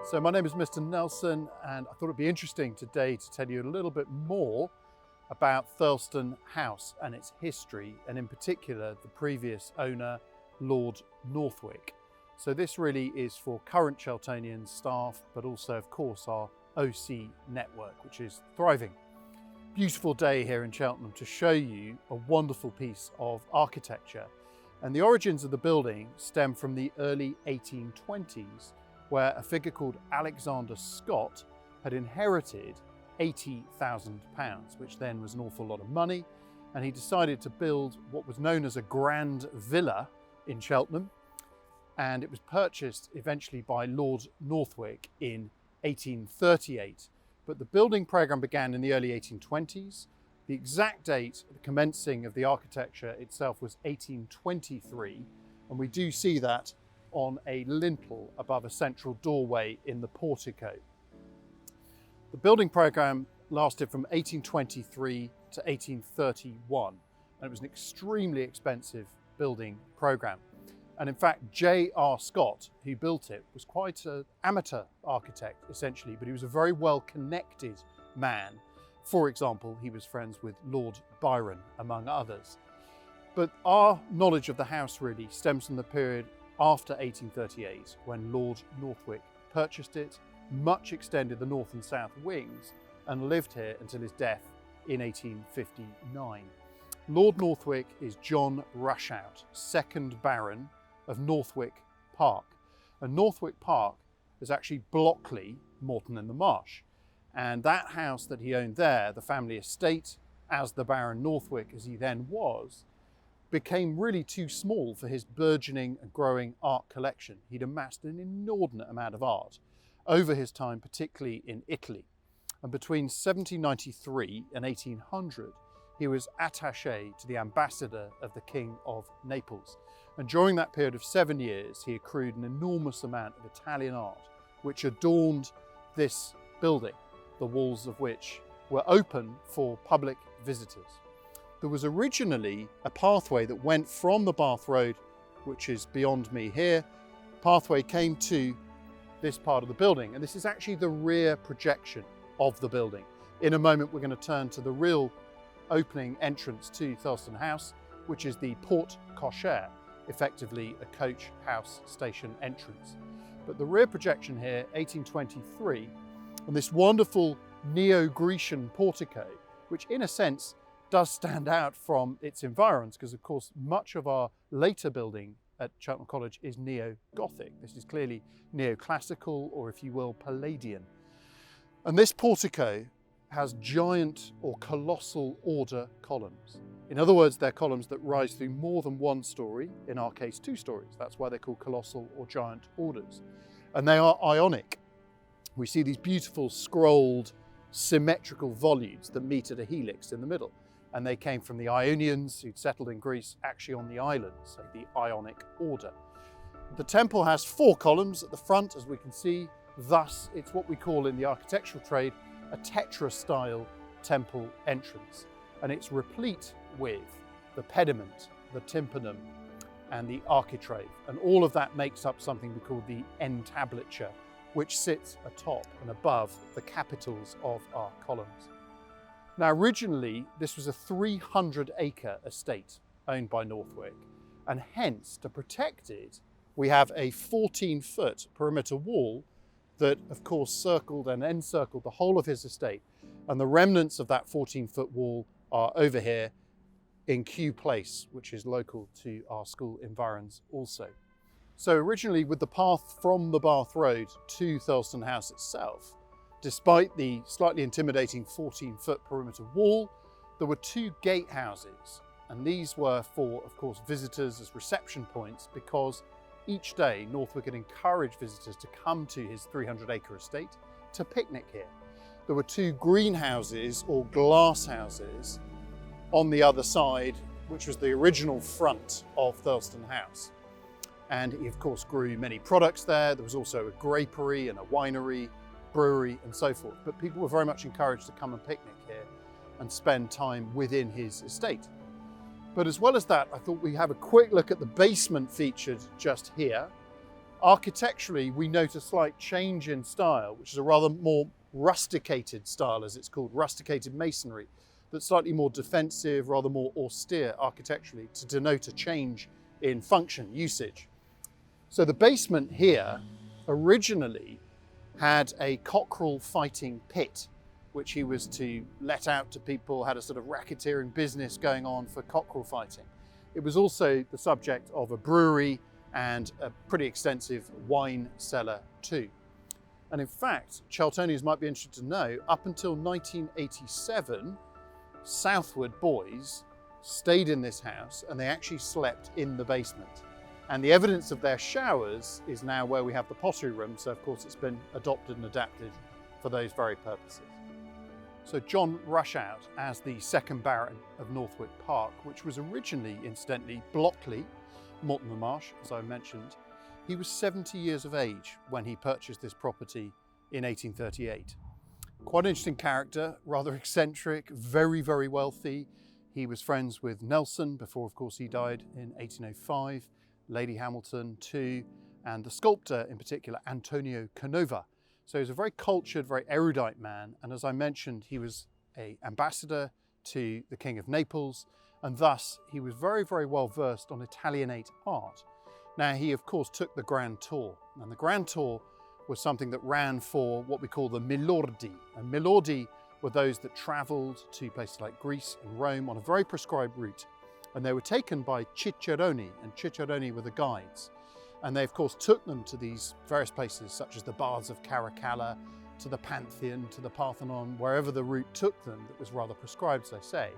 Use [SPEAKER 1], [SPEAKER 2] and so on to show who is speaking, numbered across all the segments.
[SPEAKER 1] So my name is Mr. Nelson, and I thought it'd be interesting today to tell you a little bit more about Thirlestaine House and its history, and in particular the previous owner, Lord Northwick. So this really is for current Cheltenham staff, but also of course our OC network, which is thriving. Beautiful day here in Cheltenham to show you a wonderful piece of architecture. And the origins of the building stem from the early 1820s, where a figure called Alexander Scott had inherited £80,000, which then was an awful lot of money. And he decided to build what was known as a grand villa in Cheltenham. And it was purchased eventually by Lord Northwick in 1838. But the building programme began in the early 1820s. The exact date of the commencing of the architecture itself was 1823. And we do see that on a lintel above a central doorway in the portico. The building programme lasted from 1823 to 1831, and it was an extremely expensive building programme. And in fact, J.R. Scott, who built it, was quite an amateur architect essentially, but he was a very well-connected man. For example, he was friends with Lord Byron, among others. But our knowledge of the house really stems from the period after 1838, when Lord Northwick purchased it, much extended the north and south wings, and lived here until his death in 1859. Lord Northwick is John Rushout, 2nd Baron of Northwick Park. And Northwick Park is actually Blockley, Moreton in the Marsh. And that house that he owned there, the family estate, as the Baron Northwick as he then was, became really too small for his burgeoning and growing art collection. He'd amassed an inordinate amount of art over his time, particularly in Italy. And between 1793 and 1800, he was attaché to the ambassador of the King of Naples. And during that period of 7 years, he accrued an enormous amount of Italian art, which adorned this building, the walls of which were open for public visitors. There was originally a pathway that went from the Bath Road, which is beyond me here. Pathway came to this part of the building, and this is actually the rear projection of the building. In a moment, we're going to turn to the real opening entrance to Thirlestaine House, which is the Porte Cochair, effectively a coach house station entrance. But the rear projection here, 1823, and this wonderful neo-Grecian portico, which in a sense does stand out from its environs, because of course much of our later building at Cheltenham College is neo-Gothic. This is clearly neoclassical, or if you will, Palladian. And this portico has giant or colossal order columns. In other words, they're columns that rise through more than one story, in our case 2 stories. That's why they're called colossal or giant orders. And they are ionic. We see these beautiful scrolled symmetrical volutes that meet at a helix in the middle. And they came from the Ionians who'd settled in Greece, actually on the island, so the Ionic order. The temple has 4 columns at the front, as we can see. Thus, it's what we call in the architectural trade a tetra-style temple entrance. And it's replete with the pediment, the tympanum, and the architrave. And all of that makes up something we call the entablature, which sits atop and above the capitals of our columns. Now, originally, this was a 300-acre estate owned by Northwick, and hence, to protect it, we have a 14-foot perimeter wall that, of course, circled and encircled the whole of his estate. And the remnants of that 14-foot wall are over here in Kew Place, which is local to our school environs also. So originally, with the path from the Bath Road to Thirlestaine House itself, despite the slightly intimidating 14-foot perimeter wall, there were 2 gatehouses, and these were for, of course, visitors as reception points, because each day Northwick had encouraged visitors to come to his 300-acre estate to picnic here. There were 2 greenhouses or glass houses on the other side, which was the original front of Thirlestaine House. And he, of course, grew many products there. There was also a grapery and a winery, brewery and so forth. But people were very much encouraged to come and picnic here and spend time within his estate. But as well as that, I thought we'd have a quick look at the basement featured just here. Architecturally, we note a slight change in style, which is a rather more rusticated style, as it's called, rusticated masonry, that's slightly more defensive, rather more austere architecturally, to denote a change in function, usage. So the basement here originally had a cockerel fighting pit, which he was to let out to people, had a sort of racketeering business going on for cockerel fighting. It was also the subject of a brewery and a pretty extensive wine cellar too. And in fact, Cheltonians might be interested to know, up until 1987, Southward boys stayed in this house and they actually slept in the basement. And the evidence of their showers is now where we have the pottery room, so of course it's been adopted and adapted for those very purposes. So John Rushout, as the second Baron of Northwick Park, which was originally, incidentally, Blockley, Morton-le-Marsh, as I mentioned, he was 70 years of age when he purchased this property in 1838. Quite an interesting character, rather eccentric, very, very wealthy. He was friends with Nelson before, of course, he died in 1805, Lady Hamilton too, and the sculptor in particular, Antonio Canova. So he was a very cultured, very erudite man. And as I mentioned, he was an ambassador to the King of Naples, and thus he was very, very well versed on Italianate art. Now, he of course took the Grand Tour, and the Grand Tour was something that ran for what we call the Milordi. And Milordi were those that travelled to places like Greece and Rome on a very prescribed route. And they were taken by Ciceroni, and Ciceroni were the guides. And they of course took them to these various places such as the Baths of Caracalla, to the Pantheon, to the Parthenon, wherever the route took them that was rather prescribed, as I say.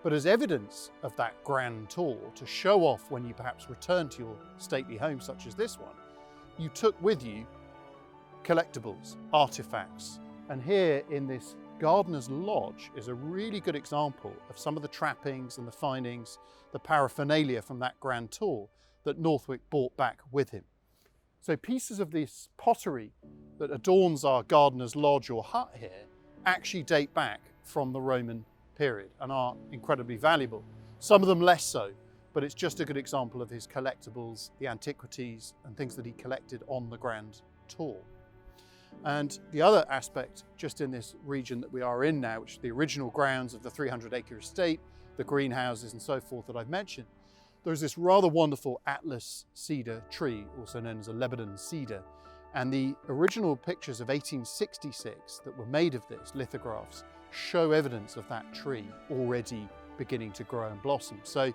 [SPEAKER 1] But as evidence of that grand tour, to show off when you perhaps return to your stately home such as this one, you took with you collectibles, artifacts. And here in this Gardener's Lodge is a really good example of some of the trappings and the findings, the paraphernalia from that grand tour that Northwick brought back with him. So pieces of this pottery that adorns our Gardener's Lodge or hut here actually date back from the Roman period and are incredibly valuable. Some of them less so, but it's just a good example of his collectibles, the antiquities and things that he collected on the grand tour. And the other aspect, just in this region that we are in now, which is the original grounds of the 300-acre estate, the greenhouses and so forth that I've mentioned, there's this rather wonderful Atlas cedar tree, also known as a Lebanon cedar. And the original pictures of 1866 that were made of this, lithographs, show evidence of that tree already beginning to grow and blossom. So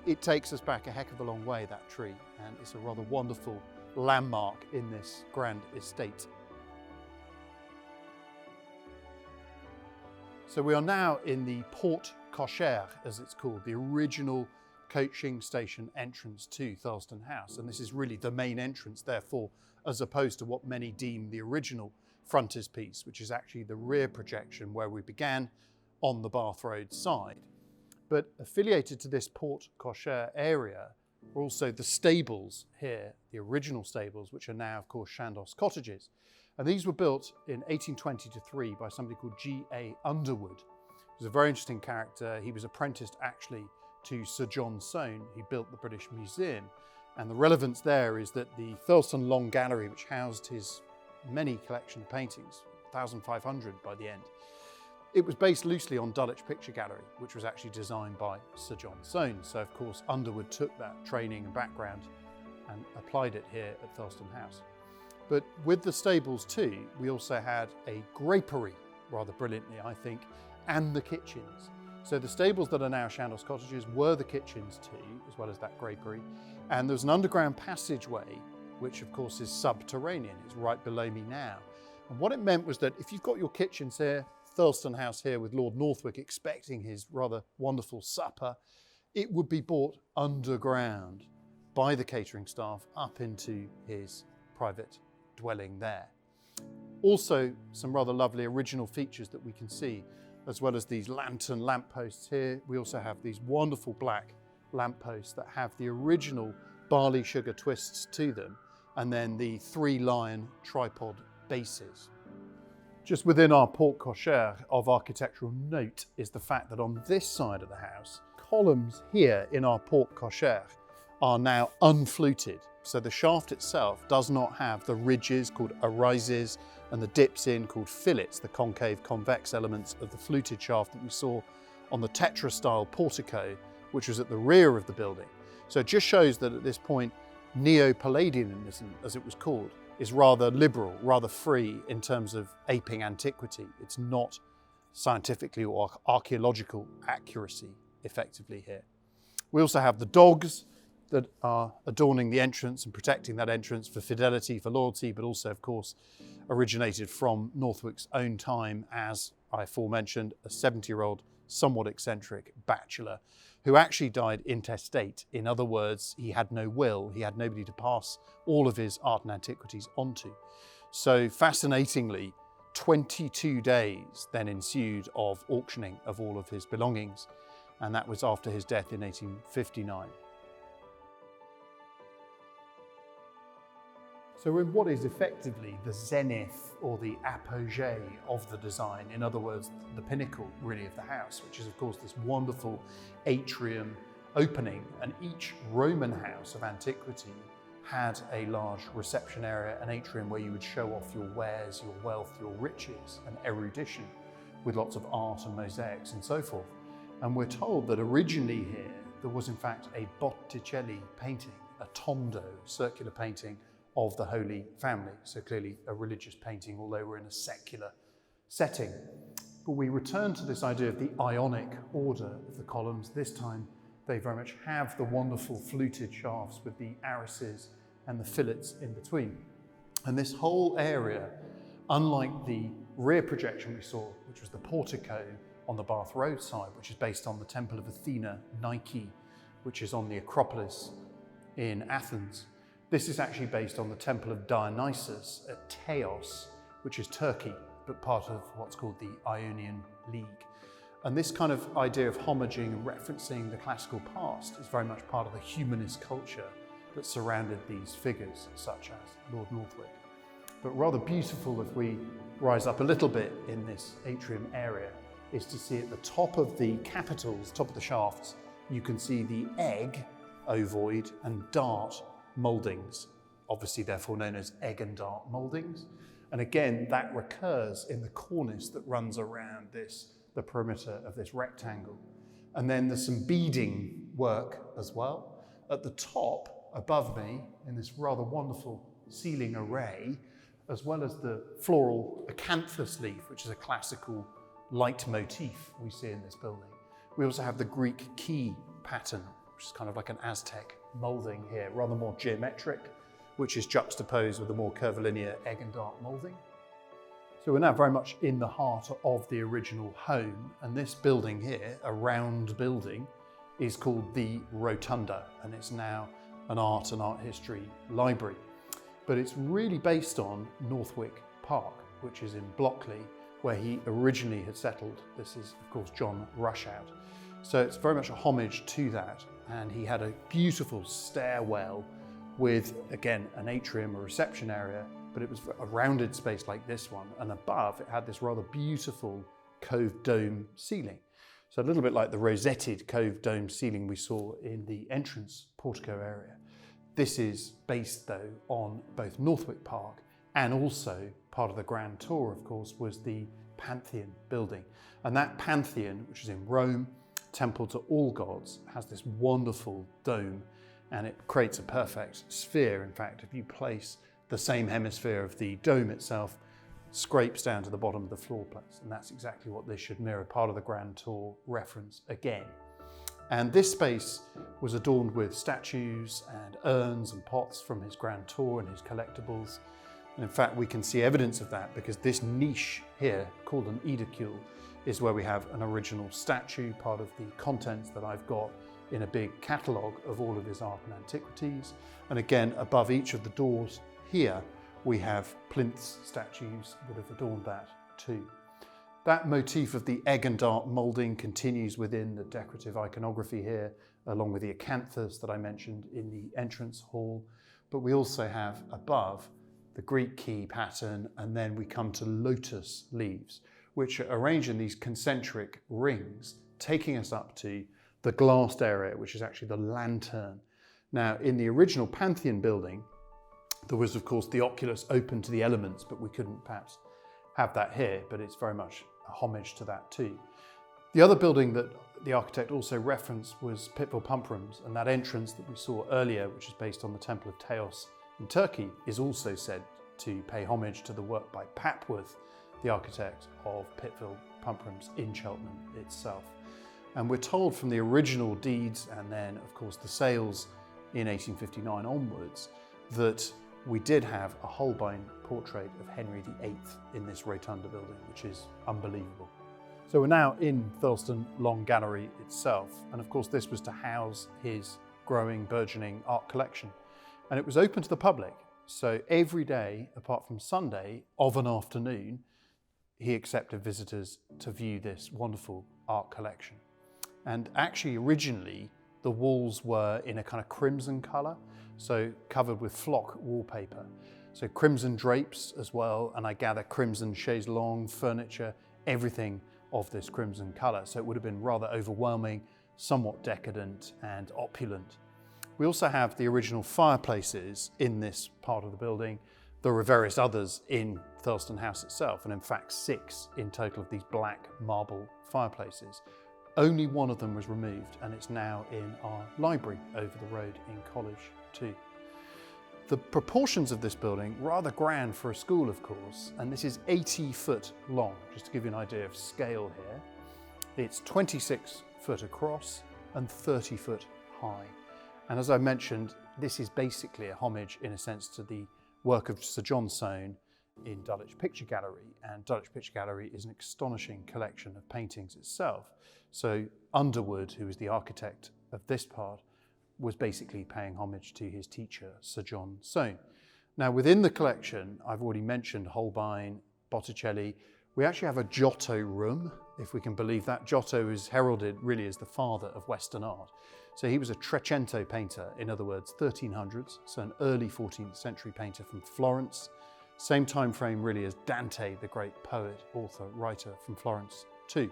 [SPEAKER 1] it takes us back a heck of a long way, that tree, and it's a rather wonderful landmark in this grand estate. So we are now in the Porte Cochair, as it's called, the original coaching station entrance to Thirlestaine House. And this is really the main entrance, therefore, as opposed to what many deem the original frontispiece, which is actually the rear projection where we began on the Bath Road side. But affiliated to this Porte Cochair area are also the stables here, the original stables, which are now, of course, Chandos cottages. And these were built in 1823 by somebody called G.A. Underwood. He was a very interesting character. He was apprenticed actually to Sir John Soane. He built the British Museum. And the relevance there is that the Thirlestane Long Gallery, which housed his many collection of paintings, 1,500 by the end, it was based loosely on Dulwich Picture Gallery, which was actually designed by Sir John Soane. So of course Underwood took that training and background and applied it here at Thirlestaine House. But with the stables too, we also had a grapery, rather brilliantly I think, and the kitchens. So the stables that are now Chandos cottages were the kitchens too, as well as that grapery. And there's an underground passageway, which of course is subterranean. It's right below me now. And what it meant was that if you've got your kitchens here, Thirlestaine House here with Lord Northwick expecting his rather wonderful supper, it would be brought underground by the catering staff up into his private dwelling there. Also, some rather lovely original features that we can see, as well as these lantern lampposts here. We also have these wonderful black lampposts that have the original barley sugar twists to them, and then the 3-lion tripod bases. Just within our Porte Cochair of architectural note is the fact that on this side of the house, columns here in our Porte Cochair are now unfluted. So the shaft itself does not have the ridges called arises and the dips in called fillets, the concave convex elements of the fluted shaft that we saw on the tetra-style portico, which was at the rear of the building. So it just shows that at this point, Neo-Palladianism, as it was called, is rather liberal, rather free in terms of aping antiquity. It's not scientifically or archaeological accuracy effectively here. We also have the dogs that are adorning the entrance and protecting that entrance for fidelity, for loyalty, but also, of course, originated from Northwick's own time as, I aforementioned, a 70-year-old, somewhat eccentric bachelor who actually died intestate. In other words, he had no will, he had nobody to pass all of his art and antiquities onto. So fascinatingly, 22 days then ensued of auctioning of all of his belongings, and that was after his death in 1859. So we're in what is effectively the zenith or the apogee of the design. In other words, the pinnacle really of the house, which is of course this wonderful atrium opening. And each Roman house of antiquity had a large reception area, an atrium where you would show off your wares, your wealth, your riches and erudition with lots of art and mosaics and so forth. And we're told that originally here, there was in fact a Botticelli painting, a tondo, circular painting of the Holy Family. So clearly a religious painting, although we're in a secular setting. But we return to this idea of the Ionic order of the columns. This time they very much have the wonderful fluted shafts with the arises and the fillets in between. And this whole area, unlike the rear projection we saw, which was the portico on the Bath Road side, which is based on the Temple of Athena, Nike, which is on the Acropolis in Athens. This is actually based on the Temple of Dionysus at Teos, which is Turkey, but part of what's called the Ionian League. And this kind of idea of homaging and referencing the classical past is very much part of the humanist culture that surrounded these figures, such as Lord Northwick. But rather beautiful, if we rise up a little bit in this atrium area, is to see at the top of the capitals, top of the shafts, you can see the egg, ovoid, and dart mouldings, obviously therefore known as egg and dart mouldings. And again, that recurs in the cornice that runs around the perimeter of this rectangle. And then there's some beading work as well. At the top, above me, in this rather wonderful ceiling array, as well as the floral acanthus leaf, which is a classical leitmotif we see in this building. We also have the Greek key pattern, which is kind of like an Aztec moulding here, rather more geometric, which is juxtaposed with a more curvilinear egg and dart moulding. So we're now very much in the heart of the original home, and this building here, a round building, is called the Rotunda, and it's now an art and art history library. But it's really based on Northwick Park, which is in Blockley, where he originally had settled. This is, of course, John Rushout. So it's very much a homage to that. And he had a beautiful stairwell with, again, an atrium, a reception area, but it was a rounded space like this one. And above, it had this rather beautiful cove dome ceiling. So a little bit like the rosetted cove dome ceiling we saw in the entrance portico area. This is based, though, on both Northwick Park and also part of the grand tour, of course, was the Pantheon building. And that Pantheon, which is in Rome, temple to all gods, has this wonderful dome, and it creates a perfect sphere. In fact, if you place the same hemisphere of the dome itself, scrapes down to the bottom of the floor plates, and that's exactly what this should mirror, part of the grand tour reference again. And this space was adorned with statues and urns and pots from his grand tour and his collectibles. And in fact, we can see evidence of that because this niche here, called an edicule, is where we have an original statue, part of the contents that I've got in a big catalogue of all of his art and antiquities. And again, above each of the doors here, we have plinth statues that have adorned that too. That motif of the egg and dart moulding continues within the decorative iconography here, along with the acanthus that I mentioned in the entrance hall. But we also have above the Greek key pattern, and then we come to lotus leaves, which are arranged in these concentric rings, taking us up to the glassed area, which is actually the lantern. Now, in the original Pantheon building, there was, of course, the oculus open to the elements, but we couldn't perhaps have that here, but it's very much a homage to that too. The other building that the architect also referenced was Pittville Pump Rooms, and that entrance that we saw earlier, which is based on the Temple of Teos in Turkey, is also said to pay homage to the work by Papworth, the architect of Pittville Pump Rooms in Cheltenham itself. And we're told from the original deeds and then, of course, the sales in 1859 onwards, that we did have a Holbein portrait of Henry VIII in this Rotunda building, which is unbelievable. So we're now in Thirlestaine Long Gallery itself, and of course this was to house his growing, burgeoning art collection. And it was open to the public, so every day, apart from Sunday, of an afternoon, he accepted visitors to view this wonderful art collection. And actually, originally, the walls were in a kind of crimson colour, so covered with flock wallpaper. So crimson drapes as well, and I gather crimson chaise longue furniture, everything of this crimson colour. So it would have been rather overwhelming, somewhat decadent and opulent. We also have the original fireplaces in this part of the building. There were various others in Thirlestaine House itself, and in fact 6 in total of these black marble fireplaces. Only one of them was removed, and it's now in our library over the road in College too. The proportions of this building, rather grand for a school of course, and this is 80 foot long, just to give you an idea of scale here. It's 26 foot across and 30 foot high. And as I mentioned, this is basically a homage in a sense to the work of Sir John Soane in Dulwich Picture Gallery, and Dulwich Picture Gallery is an astonishing collection of paintings itself. So Underwood, who was the architect of this part, was basically paying homage to his teacher, Sir John Soane. Now within the collection, I've already mentioned Holbein, Botticelli. We actually have a Giotto room, if we can believe that. Giotto is heralded really as the father of Western art. So he was a Trecento painter, in other words, 1300s, so an early 14th century painter from Florence. Same time frame really as Dante, the great poet, author, writer from Florence too.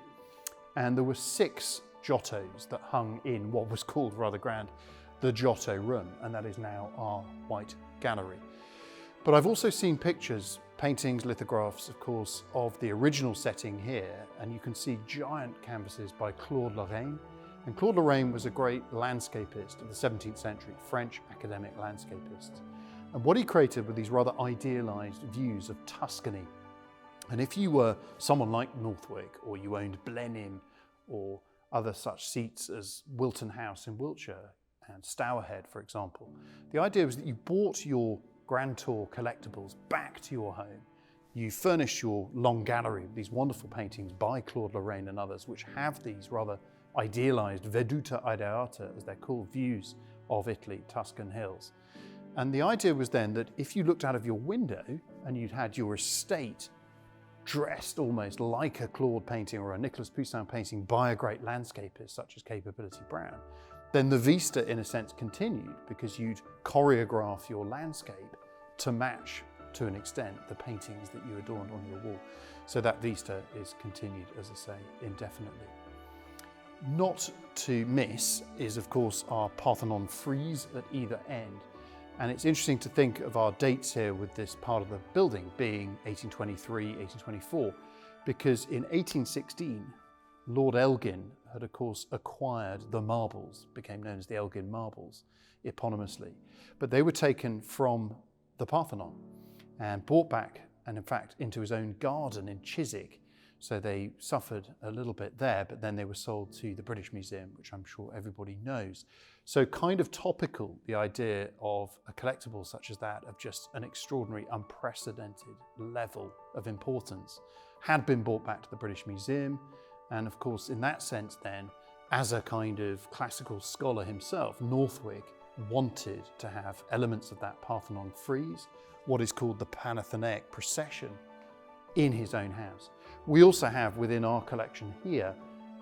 [SPEAKER 1] And there were 6 Giottos that hung in what was called, rather grand, the Giotto room, and that is now our white gallery. But I've also seen pictures, paintings, lithographs, of course, of the original setting here, and you can see giant canvases by Claude Lorraine. And Claude Lorraine was a great landscapist of the 17th century, French academic landscapist. And what he created were these rather idealized views of Tuscany. And if you were someone like Northwick, or you owned Blenheim, or other such seats as Wilton House in Wiltshire, and Stourhead, for example, the idea was that you bought your Grand Tour collectibles back to your home. You furnished your long gallery with these wonderful paintings by Claude Lorraine and others, which have these rather idealized veduta ideata, as they're called, views of Italy, Tuscan hills. And the idea was then that if you looked out of your window and you'd had your estate dressed almost like a Claude painting or a Nicolas Poussin painting by a great landscapist such as Capability Brown, then the vista in a sense continued, because you'd choreograph your landscape to match to an extent the paintings that you adorned on your wall. So that vista is continued, as I say, indefinitely. Not to miss is of course our Parthenon frieze at either end. And it's interesting to think of our dates here with this part of the building being 1823, 1824, because in 1816, Lord Elgin had of course acquired the marbles, became known as the Elgin marbles, eponymously. But they were taken from the Parthenon and brought back, and in fact into his own garden in Chiswick. So they suffered a little bit there, but then they were sold to the British Museum, which I'm sure everybody knows. So kind of topical, the idea of a collectible such as that, of just an extraordinary, unprecedented level of importance, had been brought back to the British Museum. And of course, in that sense then, as a kind of classical scholar himself, Northwick wanted to have elements of that Parthenon frieze, what is called the Panathenaic procession, in his own house. We also have within our collection here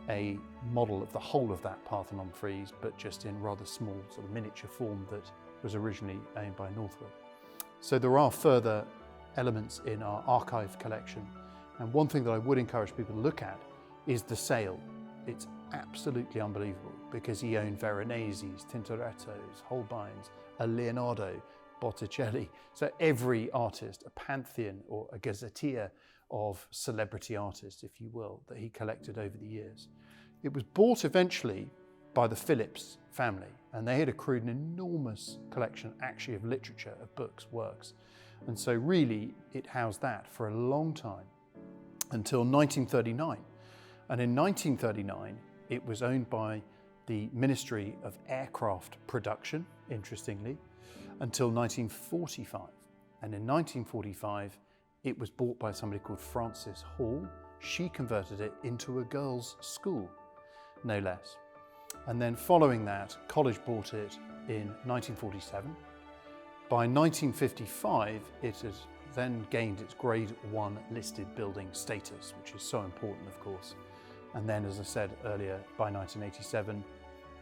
[SPEAKER 1] a model of the whole of that Parthenon frieze, but just in rather small sort of miniature form that was originally owned by Northwick. So there are further elements in our archive collection. And one thing that I would encourage people to look at is the sale. It's absolutely unbelievable. because he owned Veronese's, Tintoretto's, Holbein's, a Leonardo, Botticelli. So every artist, a pantheon or a gazetteer of celebrity artists, if you will, that he collected over the years. It was bought eventually by the Phillips family, and they had accrued an enormous collection actually of literature, of books, works. And so really it housed that for a long time until 1939. And in 1939, it was owned by the Ministry of Aircraft Production, interestingly, until 1945. And in 1945, it was bought by somebody called Frances Hall. She converted it into a girls' school, no less. And then following that, college bought it in 1947. By 1955, it has then gained its Grade 1 listed building status, which is so important, of course. And then, as I said earlier, by 1987,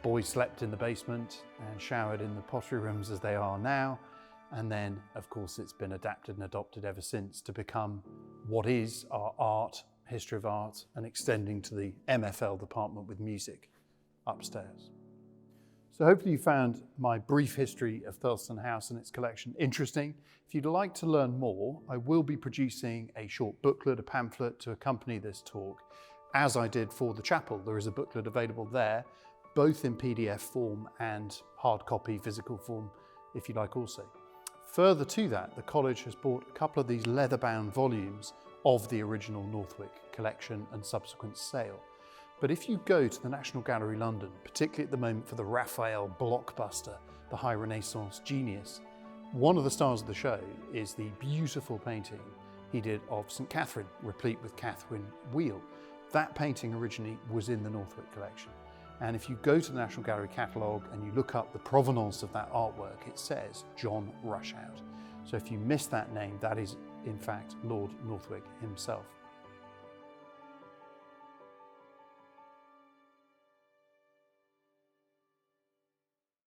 [SPEAKER 1] boys slept in the basement and showered in the pottery rooms as they are now. And then, of course, it's been adapted and adopted ever since to become what is our art, history of art, and extending to the MFL department with music upstairs. So hopefully you found my brief history of Thirlestaine House and its collection interesting. If you'd like to learn more, I will be producing a short booklet, a pamphlet to accompany this talk, as I did for the chapel. There is a booklet available there, both in PDF form and hard copy, physical form, if you like also. Further to that, the college has bought a couple of these leather-bound volumes of the original Northwick collection and subsequent sale. But if you go to the National Gallery London, particularly at the moment for the Raphael blockbuster, the High Renaissance Genius, one of the stars of the show is the beautiful painting he did of St. Catherine, replete with Catherine wheel. That painting originally was in the Northwick collection. And if you go to the National Gallery catalogue and you look up the provenance of that artwork, it says John Rushout. So if you miss that name, that is in fact Lord Northwick himself.